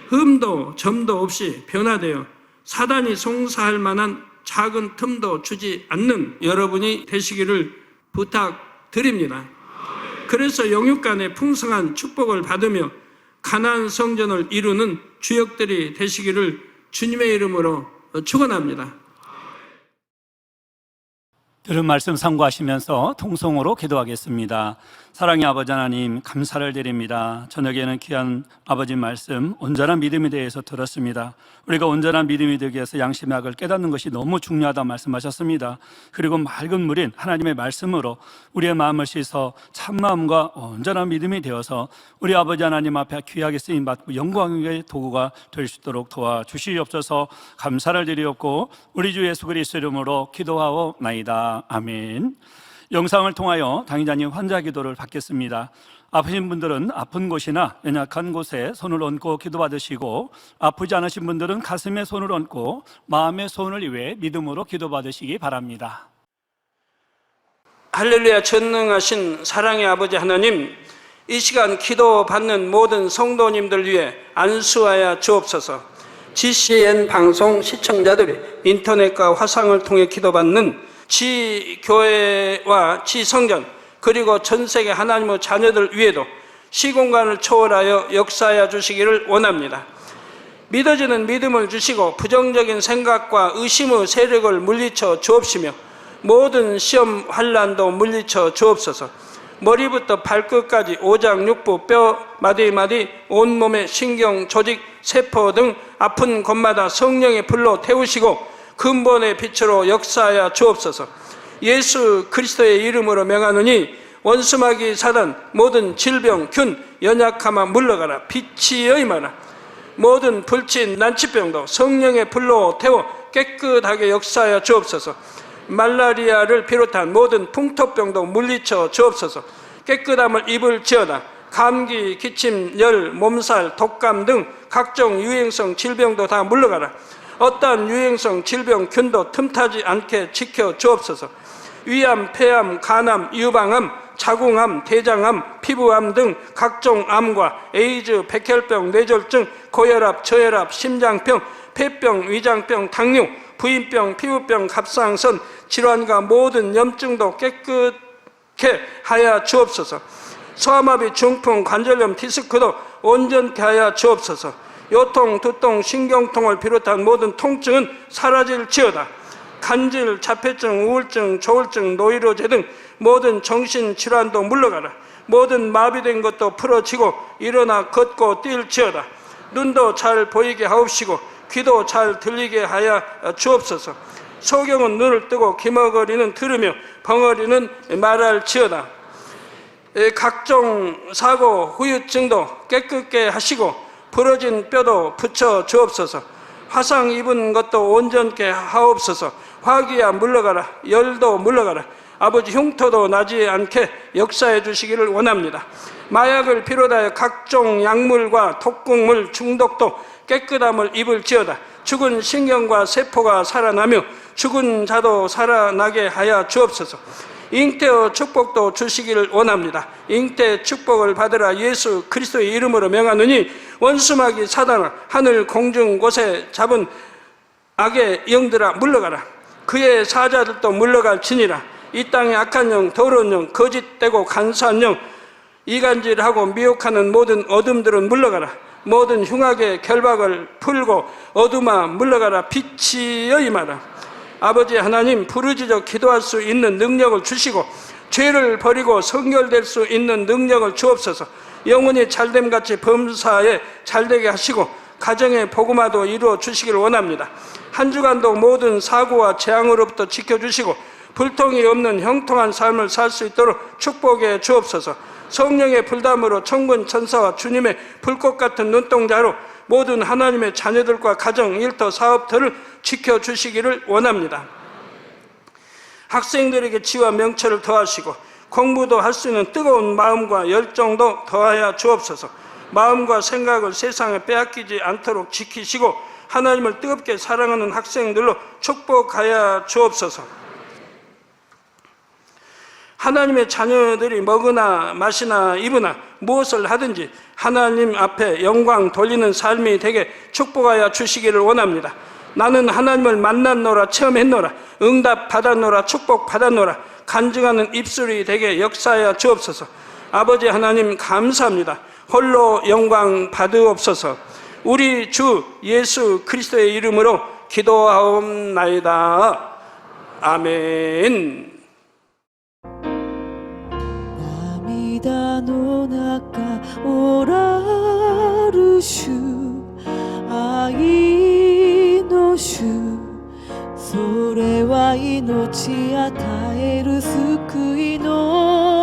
흠도 점도 없이 변화되어 사단이 송사할 만한 작은 틈도 주지 않는 여러분이 되시기를 부탁드립니다. 그래서 영육 간의 풍성한 축복을 받으며 가나안 성전을 이루는 주역들이 되시기를 주님의 이름으로 축원합니다. 들은 말씀 참고하시면서 통성으로 기도하겠습니다. 사랑의 아버지 하나님, 감사를 드립니다. 저녁에는 귀한 아버지 말씀, 온전한 믿음에 대해서 들었습니다. 우리가 온전한 믿음이 되기 위해서 양심의 악을 깨닫는 것이 너무 중요하다 말씀하셨습니다. 그리고 맑은 물인 하나님의 말씀으로 우리의 마음을 씻어 참마음과 온전한 믿음이 되어서 우리 아버지 하나님 앞에 귀하게 쓰임받고 영광의 도구가 될 수 있도록 도와주시옵소서. 감사를 드리옵고 우리 주 예수 그리스도 이름으로 기도하옵나이다. 아멘. 영상을 통하여 당의자님 환자 기도를 받겠습니다. 아프신 분들은 아픈 곳이나 연약한 곳에 손을 얹고 기도받으시고, 아프지 않으신 분들은 가슴에 손을 얹고 마음의 손을 위해 믿음으로 기도받으시기 바랍니다. 할렐루야. 전능하신 사랑의 아버지 하나님, 이 시간 기도받는 모든 성도님들 위해 안수하여 주옵소서. GCN 방송 시청자들이 인터넷과 화상을 통해 기도받는 지교회와 지성전, 그리고 전세계 하나님의 자녀들 위에도 시공간을 초월하여 역사하여 주시기를 원합니다. 믿어지는 믿음을 주시고 부정적인 생각과 의심의 세력을 물리쳐 주옵시며 모든 시험 환난도 물리쳐 주옵소서. 머리부터 발끝까지 오장육부, 뼈, 마디마디, 온몸의 신경, 조직, 세포 등 아픈 곳마다 성령의 불로 태우시고 근본의 빛으로 역사하여 주옵소서. 예수 그리스도의 이름으로 명하노니 원수마귀 사단 모든 질병, 균, 연약함아 물러가라. 빛이 임하라. 모든 불친, 난치병도 성령의 불로 태워 깨끗하게 역사하여 주옵소서. 말라리아를 비롯한 모든 풍토병도 물리쳐 주옵소서. 깨끗함을 입을지어다. 감기, 기침, 열, 몸살, 독감 등 각종 유행성 질병도 다 물러가라. 어떠한 유행성 질병, 균도 틈타지 않게 지켜 주옵소서. 위암, 폐암, 간암, 유방암, 자궁암, 대장암, 피부암 등 각종 암과 에이즈, 백혈병, 뇌졸중, 고혈압, 저혈압, 심장병, 폐병, 위장병, 당뇨, 부인병, 피부병, 갑상선 질환과 모든 염증도 깨끗게 하여 주옵소서. 소아마비, 중풍, 관절염, 디스크도 온전케 하여 주옵소서. 요통, 두통, 신경통을 비롯한 모든 통증은 사라질지어다. 간질, 자폐증, 우울증, 조울증, 노이로제 등 모든 정신질환도 물러가라. 모든 마비된 것도 풀어지고 일어나 걷고 뛸지어다. 눈도 잘 보이게 하옵시고 귀도 잘 들리게 하여 주옵소서. 소경은 눈을 뜨고 기머거리는 들으며 벙어리는 말할지어다. 각종 사고, 후유증도 깨끗게 하시고 부러진 뼈도 붙여 주옵소서. 화상 입은 것도 온전케 하옵소서. 화기야 물러가라. 열도 물러가라. 아버지 흉터도 나지 않게 역사해 주시기를 원합니다. 마약을 비롯하여 각종 약물과 독극물 중독도 깨끗함을 입을지어다. 죽은 신경과 세포가 살아나며 죽은 자도 살아나게 하여 주옵소서. 잉태의 축복도 주시기를 원합니다. 잉태 축복을 받으라. 예수 그리스도의 이름으로 명하노니 원수마귀 사단아, 하늘 공중 곳에 잡은 악의 영들아 물러가라. 그의 사자들도 물러갈지니라. 이 땅의 악한 영, 더러운 영, 거짓되고 간사한 영, 이간질하고 미혹하는 모든 어둠들은 물러가라. 모든 흉악의 결박을 풀고 어둠아 물러가라. 빛이여 임하라. 아버지 하나님, 부르짖어 기도할 수 있는 능력을 주시고 죄를 버리고 성결될 수 있는 능력을 주옵소서. 영혼이 잘됨같이 범사에 잘되게 하시고 가정의 복음화도 이루어 주시길 원합니다. 한 주간도 모든 사고와 재앙으로부터 지켜주시고 불통이 없는 형통한 삶을 살 수 있도록 축복해 주옵소서. 성령의 불담으로 천군 천사와 주님의 불꽃 같은 눈동자로 모든 하나님의 자녀들과 가정, 일터, 사업들을 지켜주시기를 원합니다. 학생들에게 지와 명철을 더하시고 공부도 할 수 있는 뜨거운 마음과 열정도 더하여 주옵소서. 마음과 생각을 세상에 빼앗기지 않도록 지키시고 하나님을 뜨겁게 사랑하는 학생들로 축복하여 주옵소서. 하나님의 자녀들이 먹으나 마시나 입으나 무엇을 하든지 하나님 앞에 영광 돌리는 삶이 되게 축복하여 주시기를 원합니다. 나는 하나님을 만났노라, 체험했노라, 응답 받았노라, 축복 받았노라, 간증하는 입술이 되게 역사하여 주옵소서. 아버지 하나님 감사합니다. 홀로 영광 받으옵소서. 우리 주 예수 그리스도의 이름으로 기도하옵나이다. 아멘. 涙の中おらる主、愛の主、それは命与える救いの